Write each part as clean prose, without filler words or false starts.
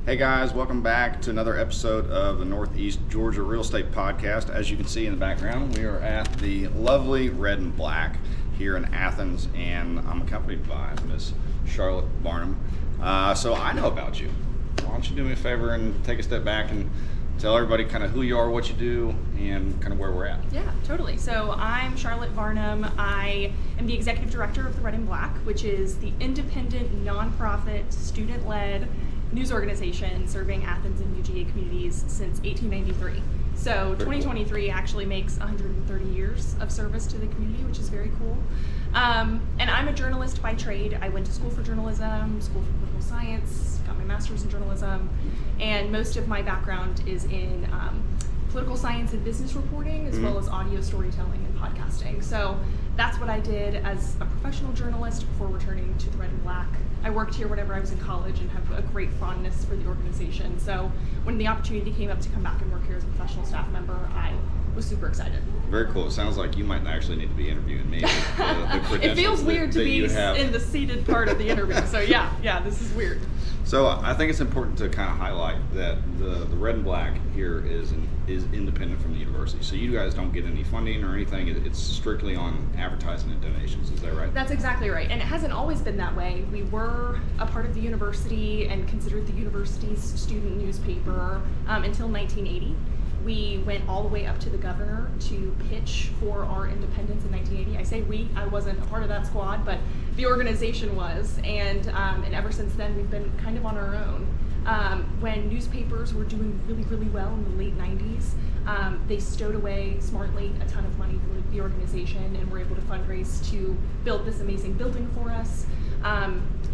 Hey guys, welcome back to another episode of the Northeast Georgia Real Estate Podcast. As you can see in the background, we are at the lovely Red and Black here in Athens, and I'm accompanied by Miss Charlotte Varnum. So I know about you. Why don't you do me a favor and take a step back and tell everybody kind of who you are, what you do, and kind of where we're at. Yeah, totally. So I'm Charlotte Varnum. I am the executive director of the Red and Black, which is the independent, nonprofit, student-led news organization serving Athens and UGA communities since 1893. So 2023 actually makes 130 years of service to the community, which is very cool. And I'm a journalist by trade. I went to school for journalism, school for political science, got my master's in journalism, and most of my background is in political science and business reporting, as well as audio storytelling and podcasting. So that's what I did as a professional journalist before returning to the Red and Black. I worked here whenever I was in college and have a great fondness for the organization. So when the opportunity came up to come back and work here as a professional staff member, I was super excited. Very cool. It sounds like you might actually need to be interviewing me. It feels weird to be in the seated part of the interview. So yeah, this is weird. So I think it's important to kind of highlight that the Red and Black here is independent from the university. So you guys don't get any funding or anything. It's strictly on advertising and donations. Is that right? That's exactly right. And it hasn't always been that way. We were a part of the university and considered the university's student newspaper until 1980. We went all the way up to the governor to pitch for our independence in 1980. I say we, I wasn't a part of that squad, but the organization was, and ever since then we've been kind of on our own. When newspapers were doing really, really well in the late 90s, they stowed away smartly a ton of money for the organization and were able to fundraise to build this amazing building for us.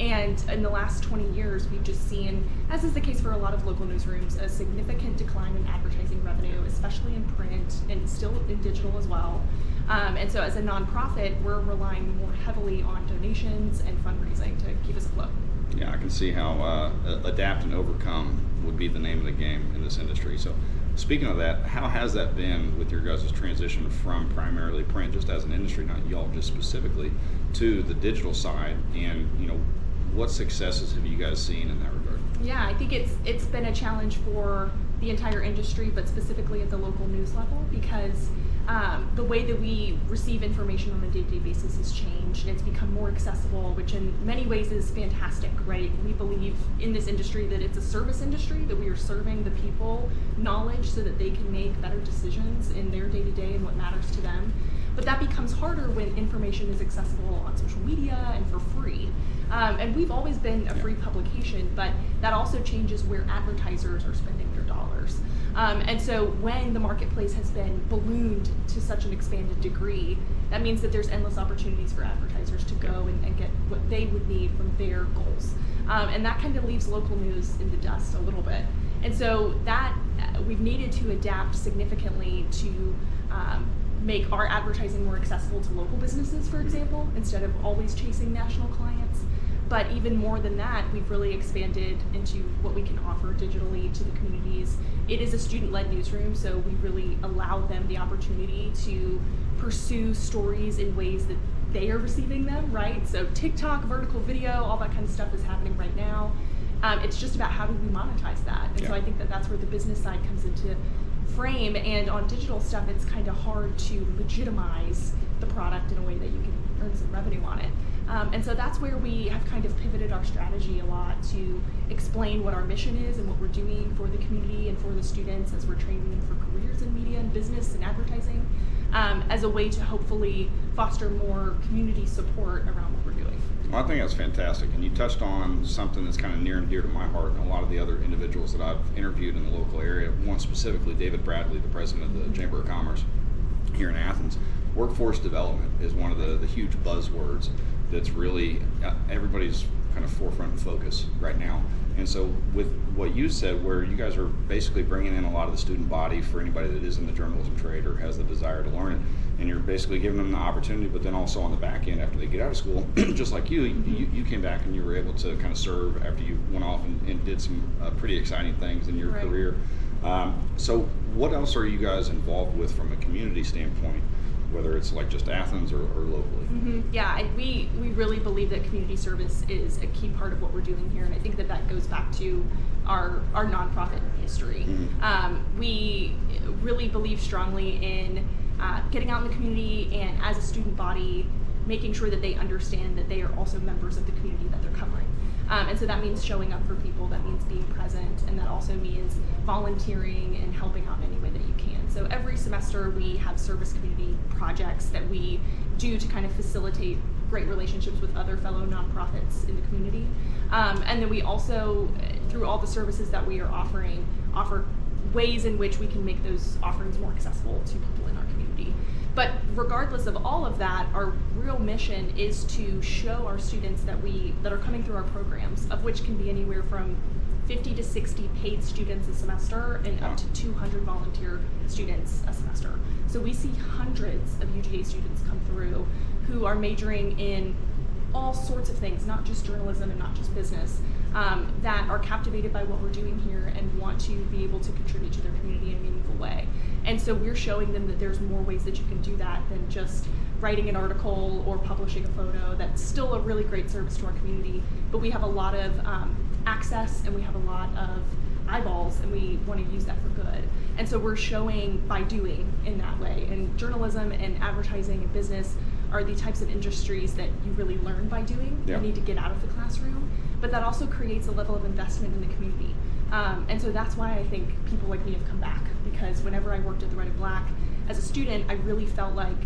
And in the last 20 years, we've just seen, as is the case for a lot of local newsrooms, a significant decline in advertising revenue, especially in print and still in digital as well. And so as a nonprofit, we're relying more heavily on donations and fundraising to keep us afloat. Yeah, I can see how adapt and overcome would be the name of the game in this industry. So speaking of that, how has that been with your guys' transition from primarily print, just as an industry, not y'all just specifically, to the digital side? And what successes have you guys seen in that regard? Yeah, I think it's been a challenge for the entire industry, but specifically at the local news level, because the way that we receive information on a day-to-day basis has changed, and it's become more accessible, which in many ways is fantastic, right? We believe in this industry that it's a service industry, that we are serving the people knowledge so that they can make better decisions in their day-to-day and what matters to them. But that becomes harder when information is accessible on social media and for free. And we've always been a free publication, but that also changes where advertisers are spending their dollars. And so when the marketplace has been ballooned to such an expanded degree, that means that there's endless opportunities for advertisers to go and get what they would need from their goals. And that kind of leaves local news in the dust a little bit. And so that we've needed to adapt significantly to make our advertising more accessible to local businesses, for example, instead of always chasing national clients. But even more than that, we've really expanded into what we can offer digitally to the communities. It is a student-led newsroom, so we really allow them the opportunity to pursue stories in ways that they are receiving them, right? So TikTok, vertical video, all that kind of stuff is happening right now. It's just about how do we monetize that? And so I think that that's where the business side comes into frame, and on digital stuff, it's kind of hard to legitimize the product in a way that you can earn some revenue on it. And so that's where we have kind of pivoted our strategy a lot to explain what our mission is and what we're doing for the community and for the students as we're training them for careers in media and business and advertising, as a way to hopefully foster more community support around what we're doing. Well, I think that's fantastic, and you touched on something that's kind of near and dear to my heart and a lot of the other individuals that I've interviewed in the local area. One specifically, David Bradley, the president of the Chamber of Commerce here in Athens. Workforce development is one of the huge buzzwords that's really everybody's kind of forefront and focus right now. And so with what you said, where you guys are basically bringing in a lot of the student body for anybody that is in the journalism trade or has the desire to learn it, and you're basically giving them the opportunity, but then also on the back end after they get out of school, just like you came back and you were able to kind of serve after you went off and did some pretty exciting things in your career. So what else are you guys involved with from a community standpoint whether it's like just Athens or locally. Mm-hmm. Yeah, we really believe that community service is a key part of what we're doing here, and I think that goes back to our nonprofit history. Mm-hmm. We really believe strongly in getting out in the community, and as a student body, making sure that they understand that they are also members of the community that they're covering. And so that means showing up for people, that means being present, and that also means volunteering and helping out in any way that you can. So every semester we have service community projects that we do to kind of facilitate great relationships with other fellow nonprofits in the community. And then we also, through all the services that we are offering, offer ways in which we can make those offerings more accessible to people in our community. But regardless of all of that, our real mission is to show our students that are coming through our programs, of which can be anywhere from 50 to 60 paid students a semester and up to 200 volunteer students a semester. So we see hundreds of UGA students come through who are majoring in all sorts of things, not just journalism and not just business, that are captivated by what we're doing here and want to be able to contribute to their community in a meaningful way. And so we're showing them that there's more ways that you can do that than just writing an article or publishing a photo. That's still a really great service to our community, but we have a lot of access and we have a lot of eyeballs, and we want to use that for good. And so we're showing by doing in that way. And journalism and advertising and business are the types of industries that you really learn by doing. Yeah. You need to get out of the classroom, but that also creates a level of investment in the community. And so that's why I think people like me have come back, because whenever I worked at the Red and Black as a student, I really felt like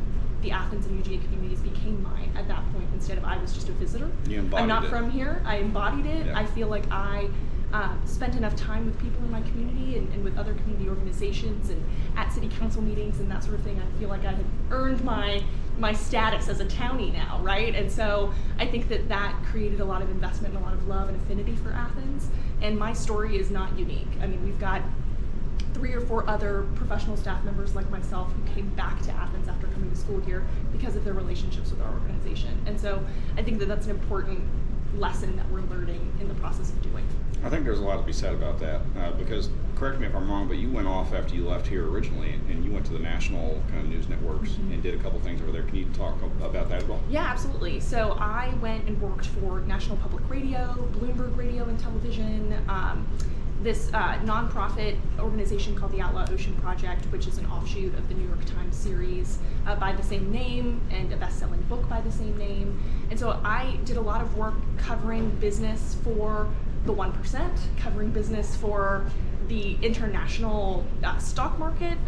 the Athens and UGA communities became mine at that point, instead of I was just a visitor. You embodied I'm not it. from here. I embodied it. Yeah. I feel like I spent enough time with people in my community and with other community organizations and at city council meetings and that sort of thing. I feel like I had earned my status as a townie now, right? And so I think that created a lot of investment and a lot of love and affinity for Athens. And my story is not unique. I mean, we've got 3 or 4 other professional staff members like myself who came back to Athens after coming to school here because of their relationships with our organization. And so I think that's an important lesson that we're learning in the process of doing. I think there's a lot to be said about that, because, correct me if I'm wrong, but you went off after you left here originally, and you went to the national kind of news networks and did a couple things over there. Can you talk about that at all? Yeah, absolutely. So I went and worked for National Public Radio, Bloomberg Radio and Television, this nonprofit organization called the Outlaw Ocean Project, which is an offshoot of the New York Times series by the same name and a best-selling book by the same name. And so I did a lot of work covering business for the 1%, covering business for the international stock market,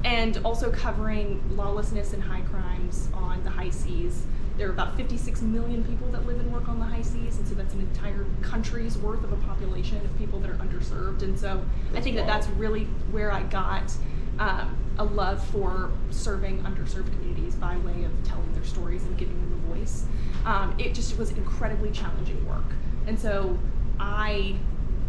and also covering lawlessness and high crimes on the high seas. There are about 56 million people that live and work on the high seas, and so that's an entire country's worth of a population of people that are underserved. And so I think that's really where I got a love for serving underserved communities by way of telling their stories and giving them a voice. It just was incredibly challenging work. And so I,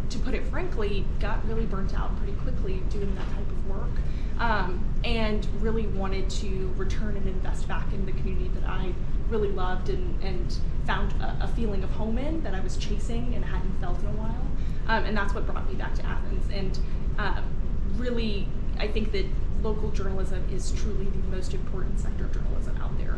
to put it frankly, got really burnt out pretty quickly doing that type of work, and really wanted to return and invest back in the community that I really loved and found a feeling of home in that I was chasing and hadn't felt in a while. And that's what brought me back to Athens. And really, I think that local journalism is truly the most important sector of journalism out there.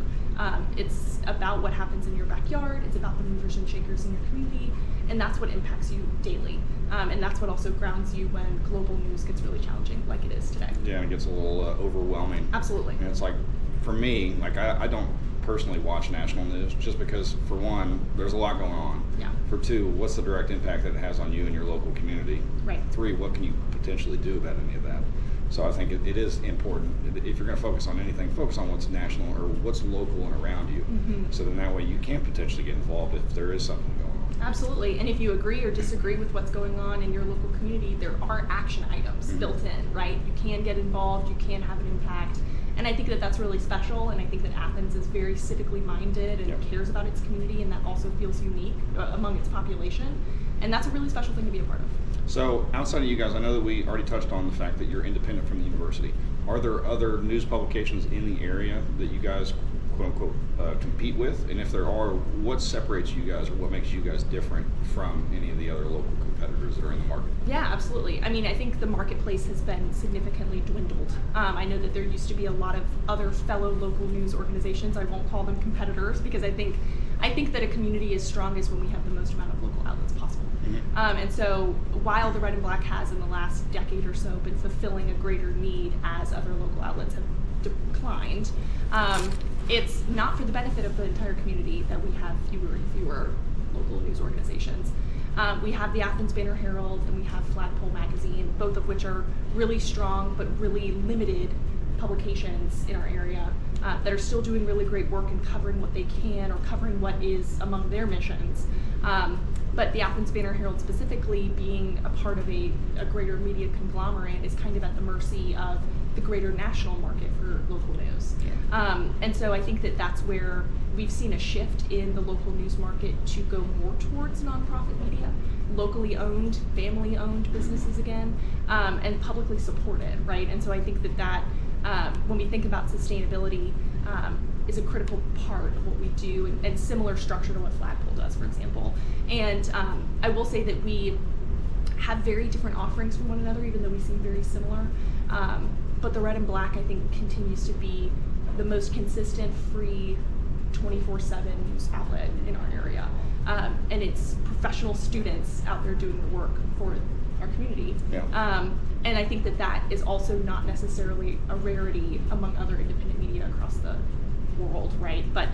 It's about what happens in your backyard, it's about the movers and shakers in your community, and that's what impacts you daily. And that's what also grounds you when global news gets really challenging, like it is today. Yeah, it gets a little overwhelming. Absolutely. And it's like, for me, like I don't personally watch national news just because, for one, there's a lot going on. Yeah. For 2, what's the direct impact that it has on you and your local community? Right. 3, what can you potentially do about any of that? So I think it is important. If you're going to focus on anything, focus on what's national or what's local and around you. Mm-hmm. So then that way you can potentially get involved if there is something going on. Absolutely. And if you agree or disagree with what's going on in your local community, there are action items built in, right? You can get involved, you can have an impact. And I think that's really special, and I think that Athens is very civically minded and cares about its community, and that also feels unique among its population. And that's a really special thing to be a part of. So outside of you guys, I know that we already touched on the fact that you're independent from the university. Are there other news publications in the area that you guys, quote unquote, compete with? And if there are, what separates you guys or what makes you guys different from any of the other local competitors that are in the market? Yeah, absolutely. I mean, I think the marketplace has been significantly dwindled. I know that there used to be a lot of other fellow local news organizations. I won't call them competitors because I think that a community is strongest when we have the most amount of local outlets possible. And so while the Red and Black has in the last decade or so been fulfilling a greater need as other local outlets have declined, it's not for the benefit of the entire community that we have fewer and fewer local news organizations. We have the Athens Banner Herald and we have Flagpole Magazine, both of which are really strong but really limited publications in our area that are still doing really great work and covering what they can or covering what is among their missions. But the Athens Banner Herald specifically, being a part of a greater media conglomerate, is kind of at the mercy of the greater national market for local news. And so I think that that's where we've seen a shift in the local news market to go more towards nonprofit media, locally owned, family owned businesses again, and publicly supported, right? And so I think that when we think about sustainability, is a critical part of what we do, and similar structure to what Flagpole does, for example. And I will say that we have very different offerings from one another, even though we seem very similar. But the Red and Black, I think, continues to be the most consistent, free, 24/7 news outlet in our area. And it's professional students out there doing the work for our community. And I think that is also not necessarily a rarity among other independent media across the world, right? But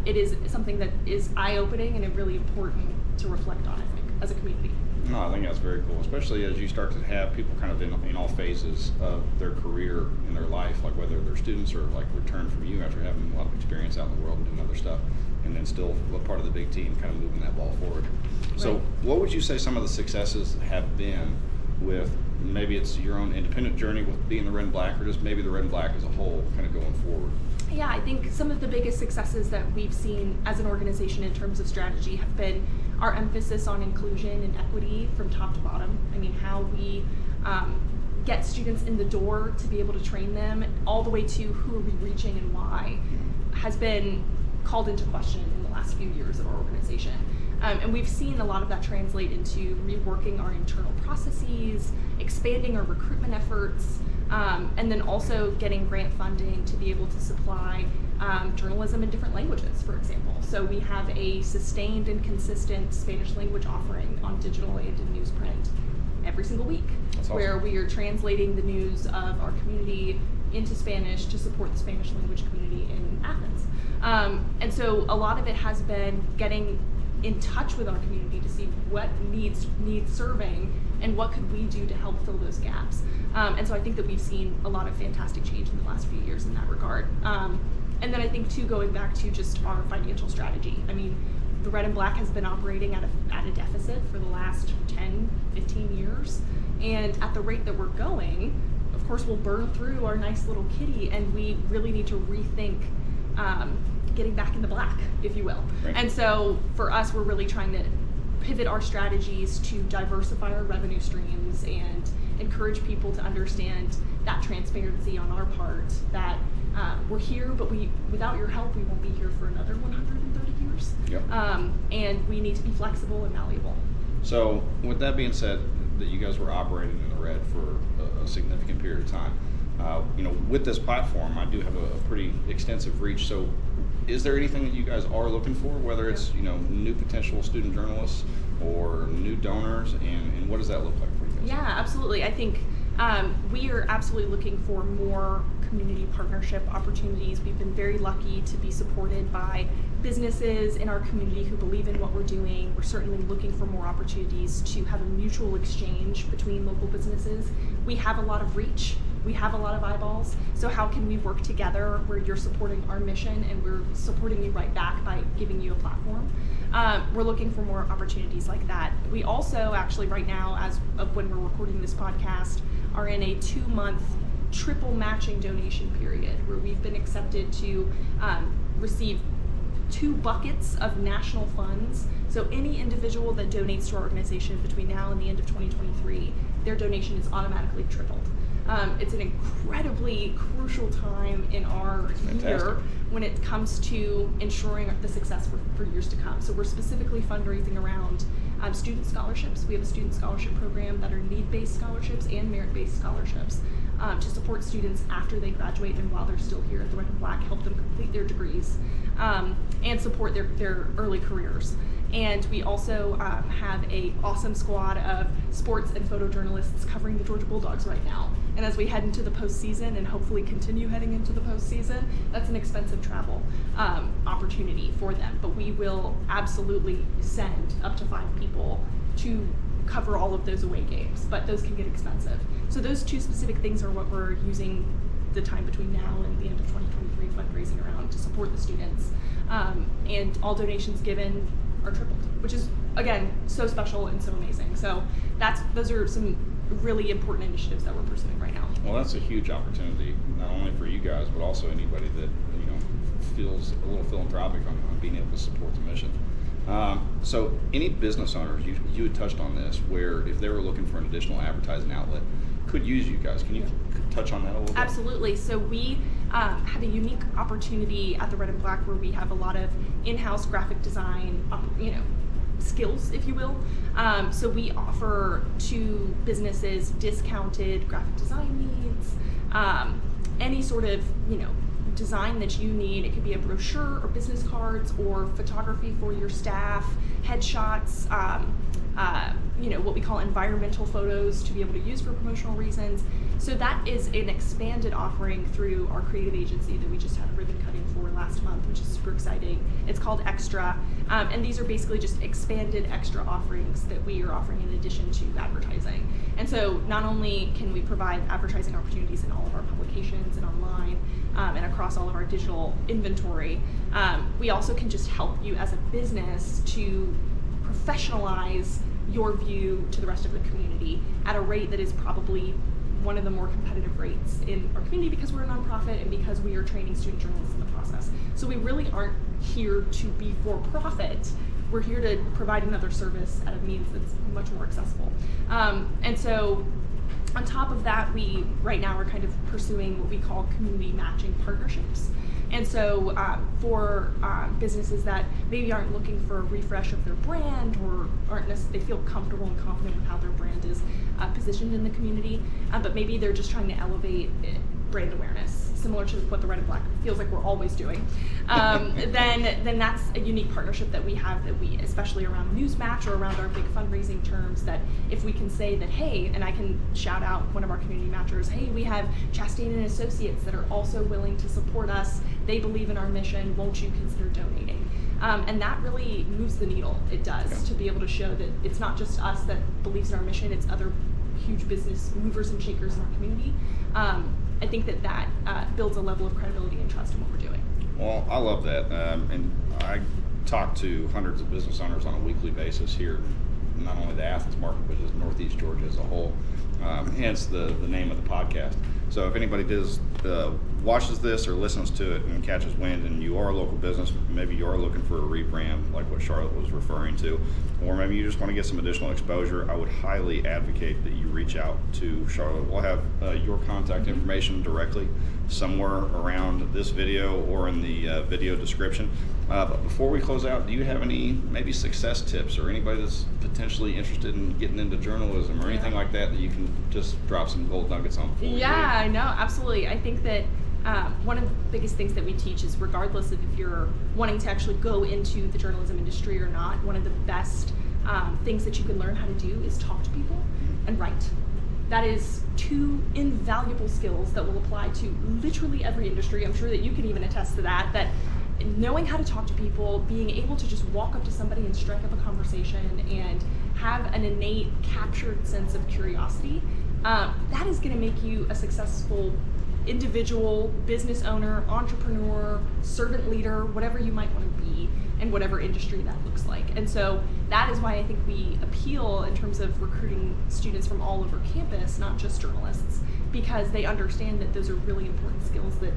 it is something that is eye-opening and really important to reflect on, I think, as a community. No, I think that's very cool, especially as you start to have people kind of in all phases of their career in their life, like whether they're students or like return from you after having a lot of experience out in the world and doing other stuff, and then still a part of the big team kind of moving that ball forward. Right. So what would you say some of the successes have been with, maybe it's your own independent journey with being the Red and Black, or just maybe the Red and Black as a whole kind of going forward? Yeah, I think some of the biggest successes that we've seen as an organization in terms of strategy have been our emphasis on inclusion and equity from top to bottom. I mean, how we get students in the door to be able to train them, all the way to who are we reaching and why, has been called into question in the last few years of our organization. And we've seen a lot of that translate into reworking our internal processes, expanding our recruitment efforts, and then also getting grant funding to be able to supply journalism in different languages, for example. So we have a sustained and consistent Spanish language offering on digital and in newsprint every single week. That's awesome. Where we are translating the news of our community into Spanish to support the Spanish language community in Athens. And so a lot of it has been getting in touch with our community to see what needs serving and what could we do to help fill those gaps. And so I think that we've seen a lot of fantastic change in the last few years in that regard. And then I think too, going back to just our financial strategy. I mean, the Red and Black has been operating at a deficit for the last 10, 15 years. And at the rate that we're going, of course, we'll burn through our nice little kitty, and we really need to rethink getting back in the black, if you will. Right. And so for us, we're really trying to pivot our strategies to diversify our revenue streams and encourage people to understand that transparency on our part, that we're here, but without your help, we won't be here for another 130 years. Yep. And we need to be flexible and malleable. So with that being said, that you guys were operating in the red for a significant period of time, with this platform, I do have a pretty extensive reach. So is there anything that you guys are looking for, whether it's new potential student journalists or new donors, and what does that look like for you guys? Yeah, absolutely. I think we are absolutely looking for more community partnership opportunities. We've been very lucky to be supported by businesses in our community who believe in what we're doing. We're certainly looking for more opportunities to have a mutual exchange between local businesses. We have a lot of reach. We have a lot of eyeballs. So how can we work together where you're supporting our mission and we're supporting you right back by giving you a platform? We're looking for more opportunities like that. We also actually right now, as of when we're recording this podcast, are in a 2-month triple matching donation period where we've been accepted to receive 2 buckets of national funds. So any individual that donates to our organization between now and the end of 2023, their donation is automatically tripled. It's an incredibly crucial time in our year when it comes to ensuring the success for years to come. So we're specifically fundraising around student scholarships. We have a student scholarship program that are need-based scholarships and merit-based scholarships to support students after they graduate and while they're still here at the Red and Black, help them complete their degrees and support their early careers. And we also have a awesome squad of sports and photojournalists covering the Georgia Bulldogs right now. And as we head into the postseason and hopefully continue heading into the postseason, that's an expensive travel opportunity for them. But we will absolutely send up to 5 people to cover all of those away games, but those can get expensive. So those 2 specific things are what we're using the time between now and the end of 2023 fundraising around to support the students. And all donations given are tripled, which is, again, so special and so amazing. So those are some really important initiatives that we're pursuing right now. Well, that's a huge opportunity, not only for you guys, but also anybody that feels a little philanthropic on being able to support the mission. So any business owners, you had touched on this, where if they were looking for an additional advertising outlet, could use you guys. Can you touch on that a little bit? Absolutely. So we have a unique opportunity at the Red and Black where we have a lot of in-house graphic design, skills, if you will. So we offer to businesses discounted graphic design needs, any sort of, design that you need. It could be a brochure or business cards or photography for your staff, headshots, what we call environmental photos to be able to use for promotional reasons. So that is an expanded offering through our creative agency that we just had a ribbon cutting for last month, which is super exciting. It's called Extra, and these are basically just expanded extra offerings that we are offering in addition to advertising. And so not only can we provide advertising opportunities in all of our publications and online and across all of our digital inventory, we also can just help you as a business to professionalize your view to the rest of the community at a rate that is probably one of the more competitive rates in our community because we're a nonprofit and because we are training student journalists in the process. So we really aren't here to be for profit. We're here to provide another service at a means that's much more accessible. And so on top of that, we right now are kind of pursuing what we call community matching partnerships. And so for businesses that maybe aren't looking for a refresh of their brand or they feel comfortable and confident with how their brand is positioned in the community, but maybe they're just trying to elevate brand awareness, similar to what the Red and Black feels like we're always doing, then that's a unique partnership that we have that we, especially around Newsmatch or around our big fundraising terms, that if we can say that, hey, and I can shout out one of our community matchers, hey, we have Chastain and Associates that are also willing to support us. They believe in our mission. Won't you consider donating? And that really moves the needle. It does, to be able to show that it's not just us that believes in our mission, it's other huge business movers and shakers in our community. I think that builds a level of credibility and trust in what we're doing. Well, I love that. And I talk to hundreds of business owners on a weekly basis here, not only the Athens market, but just Northeast Georgia as a whole, hence the name of the podcast. So if anybody watches this or listens to it and catches wind and you are a local business, maybe you are looking for a rebrand like what Charlotte was referring to, or maybe you just want to get some additional exposure, I would highly advocate that you reach out to Charlotte. We'll have your contact information directly somewhere around this video or in the video description. But before we close out, do you have any maybe success tips or anybody that's potentially interested in getting into journalism or anything like that you can just drop some gold nuggets on? Yeah, no, absolutely. I think that one of the biggest things that we teach is, regardless of if you're wanting to actually go into the journalism industry or not, one of the best things that you can learn how to do is talk to people and write. That is 2 invaluable skills that will apply to literally every industry. I'm sure that you can even attest to that knowing how to talk to people, being able to just walk up to somebody and strike up a conversation and have an innate captured sense of curiosity, that is going to make you a successful individual, business owner, entrepreneur, servant leader, whatever you might want to be in whatever industry that looks like. And so that is why I think we appeal in terms of recruiting students from all over campus, not just journalists, because they understand that those are really important skills that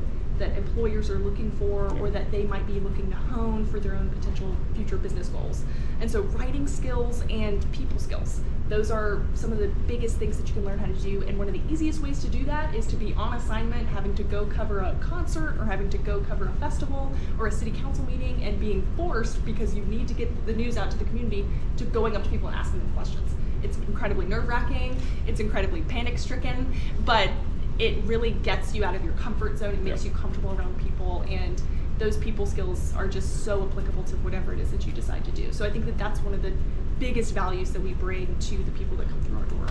employers are looking for or that they might be looking to hone for their own potential future business goals. And so writing skills and people skills, Those are some of the biggest things that you can learn how to do, and one of the easiest ways to do that is to be on assignment, having to go cover a concert or having to go cover a festival or a city council meeting, and being forced, because you need to get the news out to the community, to going up to people and asking them questions. It's incredibly nerve-wracking, it's incredibly panic-stricken, but it really gets you out of your comfort zone. It makes you comfortable around people, and those people skills are just so applicable to whatever it is that you decide to do. So I think that that's one of the biggest values that we bring to the people that come through our door.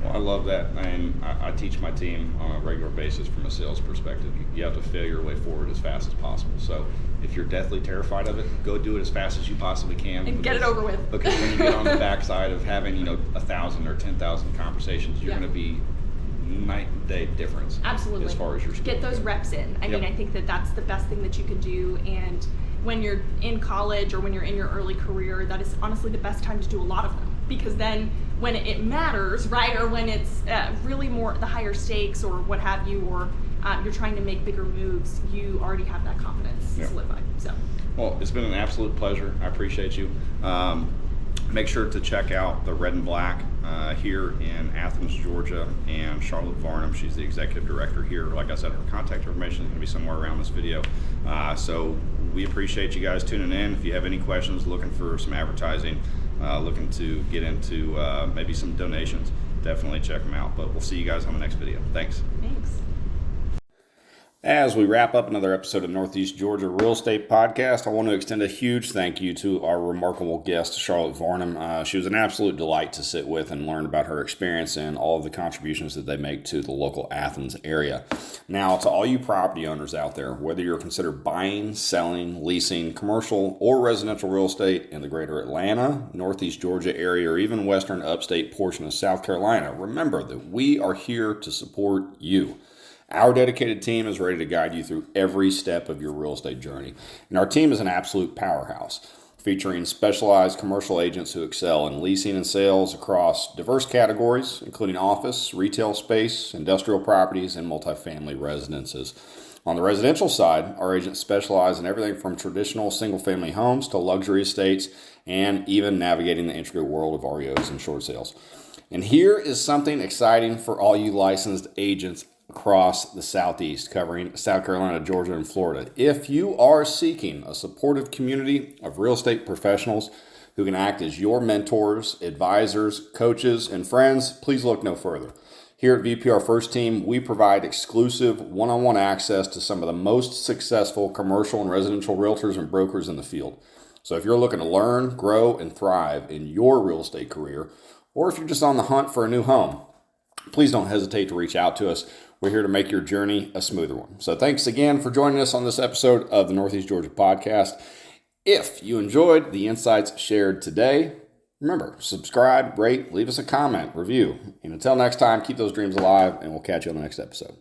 Well, I love that, and I teach my team on a regular basis from a sales perspective. You have to fail your way forward as fast as possible. So if you're deathly terrified of it, go do it as fast as you possibly can. And get it over with. Because when you get on the backside of having 1,000 or 10,000 conversations, you're going to be night and day difference. Absolutely. As far as your skill. Get those reps in. I mean, I think that that's the best thing that you can do. And when you're in college or when you're in your early career, that is honestly the best time to do a lot of them, because then when it matters, right, or when it's really more the higher stakes or what have you, or you're trying to make bigger moves, you already have that confidence solidified. So, well, it's been an absolute pleasure. I appreciate you. Make sure to check out the Red and Black here in Athens, Georgia, and Charlotte Varnum. She's the executive director here. Like I said, her contact information is going to be somewhere around this video. So we appreciate you guys tuning in. If you have any questions, looking for some advertising, looking to get into maybe some donations, definitely check them out. But we'll see you guys on the next video. Thanks. Thanks. As we wrap up another episode of Northeast Georgia Real Estate Podcast, I want to extend a huge thank you to our remarkable guest, Charlotte Varnum. She was an absolute delight to sit with and learn about her experience and all of the contributions that they make to the local Athens area. Now, to all you property owners out there, whether you're considered buying, selling, leasing, commercial, or residential real estate in the greater Atlanta, Northeast Georgia area, or even western upstate portion of South Carolina, remember that we are here to support you. Our dedicated team is ready to guide you through every step of your real estate journey. And our team is an absolute powerhouse, featuring specialized commercial agents who excel in leasing and sales across diverse categories, including office, retail space, industrial properties, and multifamily residences. On the residential side, our agents specialize in everything from traditional single-family homes to luxury estates, and even navigating the intricate world of REOs and short sales. And here is something exciting for all you licensed agents across the Southeast, covering South Carolina, Georgia, and Florida. If you are seeking a supportive community of real estate professionals who can act as your mentors, advisors, coaches, and friends, please look no further. Here at VPR First Team, we provide exclusive one-on-one access to some of the most successful commercial and residential realtors and brokers in the field. So if you're looking to learn, grow, and thrive in your real estate career, or if you're just on the hunt for a new home, please don't hesitate to reach out to us. We're here to make your journey a smoother one. So thanks again for joining us on this episode of the Northeast Georgia Podcast. If you enjoyed the insights shared today, remember, subscribe, rate, leave us a comment, review. And until next time, keep those dreams alive, and we'll catch you on the next episode.